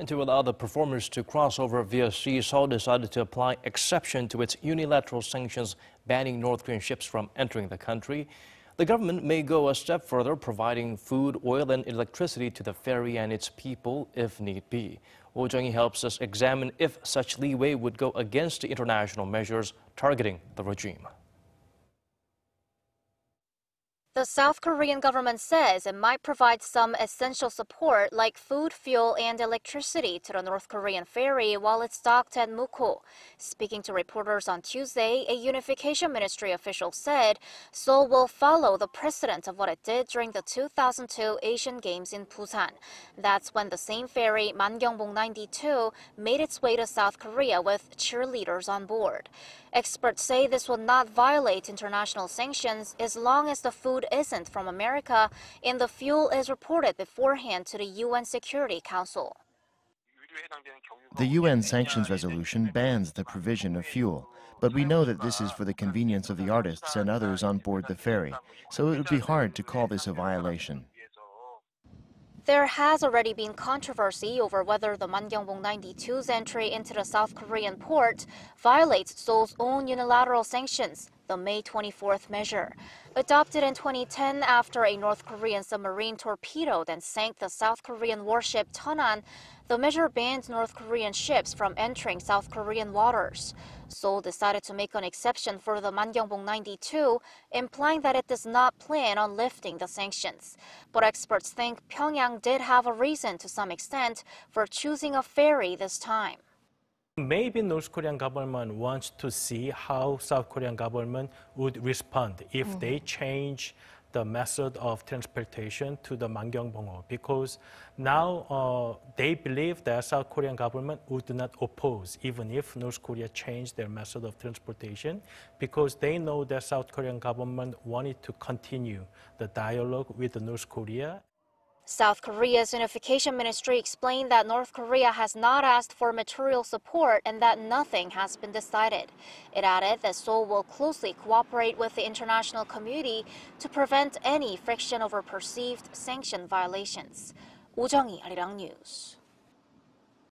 And to allow the performers to cross over via sea, Seoul decided to apply exception to its unilateral sanctions banning North Korean ships from entering the country. The government may go a step further, providing food, oil, and electricity to the ferry and its people if need be. Jung-hee helps us examine if such leeway would go against the international measures targeting the regime. The South Korean government says it might provide some essential support like food, fuel, and electricity to the North Korean ferry while it's docked at Mukho. Speaking to reporters on Tuesday, a unification ministry official said Seoul will follow the precedent of what it did during the 2002 Asian Games in Busan. That's when the same ferry, Mangyongbong 92, made its way to South Korea with cheerleaders on board. Experts say this will not violate international sanctions as long as the food isn't from America and the fuel is reported beforehand to the UN Security Council. The UN sanctions resolution bans the provision of fuel, but we know that this is for the convenience of the artists and others on board the ferry, so it would be hard to call this a violation. There has already been controversy over whether the Mangyongbong 92's entry into the South Korean port violates Seoul's own unilateral sanctions, the May 24th measure. Adopted in 2010 after a North Korean submarine torpedoed and sank the South Korean warship Cheonan, the measure banned North Korean ships from entering South Korean waters. Seoul decided to make an exception for the Mangyongbong 92, implying that it does not plan on lifting the sanctions. But experts think Pyongyang did have a reason to some extent for choosing a ferry this time. Maybe North Korean government wants to see how South Korean government would respond if they change the method of transportation to the Mangyongbong, because now they believe that South Korean government would not oppose even if North Korea changed their method of transportation, because they know that South Korean government wanted to continue the dialogue with the North Korea. South Korea's unification ministry explained that North Korea has not asked for material support and that nothing has been decided. It added that Seoul will closely cooperate with the international community to prevent any friction over perceived sanction violations. Jung-hee, Arirang News.